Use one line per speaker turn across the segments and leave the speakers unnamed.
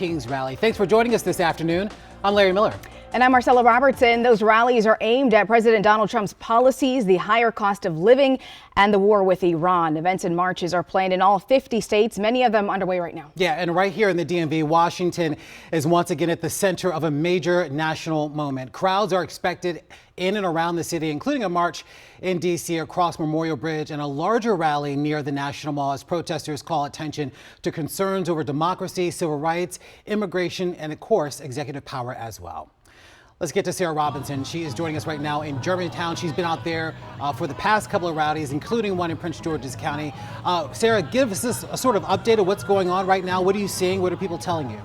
King's rally. Thanks for joining us this afternoon. I'm Larry Miller.
And I'm Marcella Robertson. Those rallies are aimed at President Donald Trump's policies, the higher cost of living, and the war with Iran. Events and marches are planned in all 50 states, many of them underway right now.
Yeah, and right here in the DMV, Washington is once again at the center of a major national moment. Crowds are expected in and around the city, including a march in D.C. across Memorial Bridge and a larger rally near the National Mall as protesters call attention to concerns over democracy, civil rights, immigration, and of course, executive power as well. Let's get to Sarah Robinson. She is joining us right now in Germantown. She's been out there for the past couple of rallies, including one in Prince George's County. Sarah, give us a sort of update of what's going on right now. What are you seeing? What are people telling you?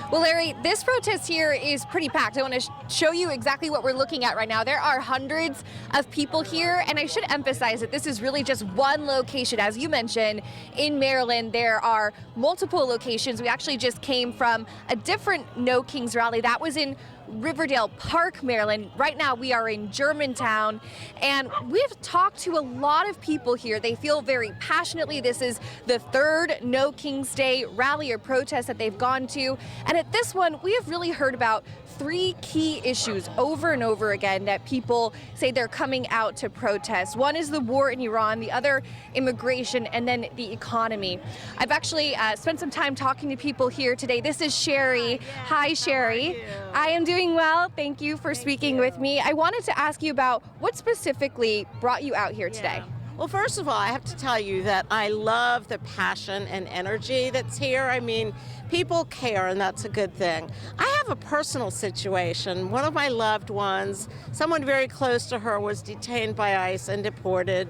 Well, Larry, this protest here is pretty packed. I want to show you exactly what we're looking at right now. There are hundreds of people here, and I should emphasize that this is really just one location. As you mentioned, in Maryland, there are multiple locations. We actually just came from a different No Kings rally. That was in Riverdale Park, Maryland. Right now we are in Germantown, and we've talked to a lot of people here. They feel very passionately. This is the third No Kings Day rally or protest that they've gone to, and at this one we have really heard about three key issues over and over again that people say they're coming out to protest. One is the war in Iran, the other immigration, and then the economy. I've actually spent some time talking to people here today. This is Sherry. Hi, Sherry. I am doing well. Thank you for speaking with me. I wanted to ask you about what specifically brought you out here today.
Well, first of all, I have to tell you that I love the passion and energy that's here. I mean, people care, and that's a good thing. I have a personal situation. One of my loved ones, someone very close to her, was detained by ICE and deported.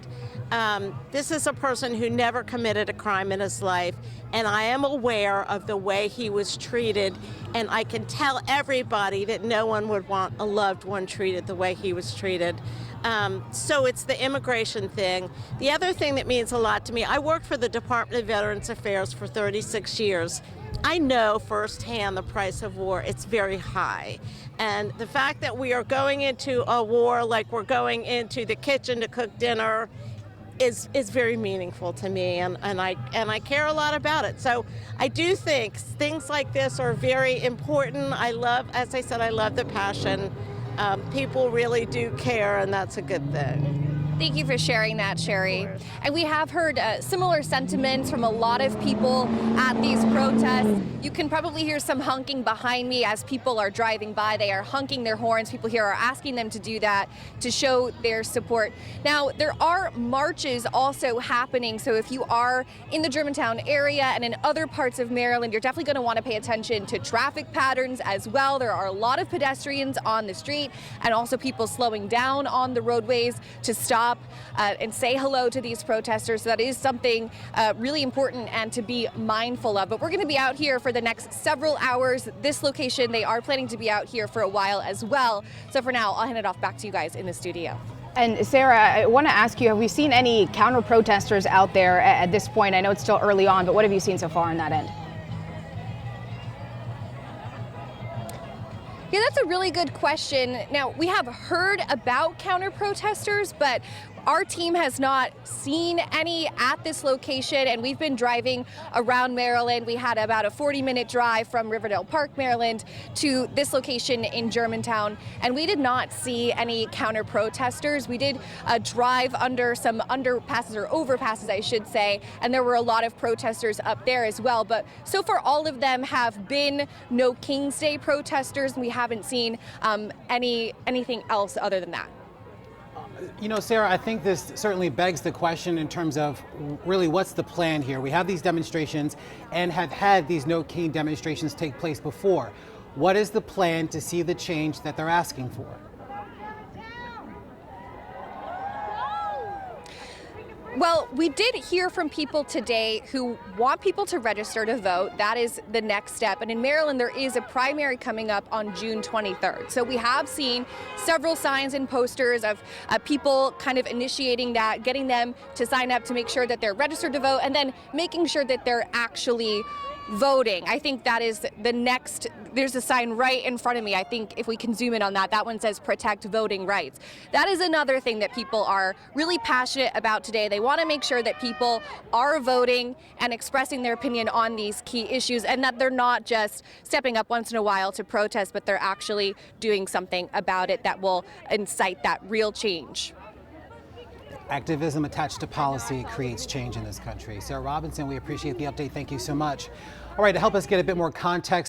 This is a person who never committed a crime in his life, and I am aware of the way he was treated, and I can tell everybody that no one would want a loved one treated the way he was treated. So it's the immigration thing. The other thing that means a lot to me, I worked for the Department of Veterans Affairs for 36 years. I know firsthand the price of war. It's very high. And the fact that we are going into a war like we're going into the kitchen to cook dinner is very meaningful to me, and I care a lot about it. So I do think things like this are very important. I love, as I said, I love the passion. People really do care, and that's a good thing.
Thank you for sharing that, Sherry. And we have heard similar sentiments from a lot of people at these protests. You can probably hear some honking behind me as people are driving by. They are honking their horns. People here are asking them to do that to show their support. Now, there are marches also happening. So if you are in the Germantown area and in other parts of Maryland, you're definitely going to want to pay attention to traffic patterns as well. There are a lot of pedestrians on the street and also people slowing down on the roadways to stop and say hello to these protesters. So that is something really important and to be mindful of. But we're going to be out here for the next several hours. This location, they are planning to be out here for a while as well. So for now, I'll hand it off back to you guys in the studio.
And Sarah, I want to ask you, have we seen any counter protesters out there at this point? I know it's still early on, but what have you seen so far on that end?
Yeah, that's a really good question. Now, we have heard about counter protesters, but our team has not seen any at this location, and we've been driving around Maryland. We had about a 40-minute drive from Riverdale Park, Maryland, to this location in Germantown, and we did not see any counter protesters. We did drive under some underpasses, or overpasses, I should say, and there were a lot of protesters up there as well. But so far, all of them have been No Kings Day protesters, and we haven't seen anything else other than that.
You know, Sarah, I think this certainly begs the question in terms of really what's the plan here. We have these demonstrations and have had these No King demonstrations take place before. What is the plan to see the change that they're asking for?
Well, we did hear from people today who want people to register to vote. That is the next step. And in Maryland, there is a primary coming up on June 23rd. So we have seen several signs and posters of people kind of initiating that, getting them to sign up to make sure that they're registered to vote, and then making sure that they're actually voting. I think that is the next, there's a sign right in front of me. I think if we can zoom in on that, that one says protect voting rights. That is another thing that people are really passionate about today. They want to make sure that people are voting and expressing their opinion on these key issues, and that they're not just stepping up once in a while to protest, but they're actually doing something about it that will incite that real change.
Activism attached to policy creates change in this country. Sarah Robinson, we appreciate the update. Thank you so much. All right, to help us get a bit more context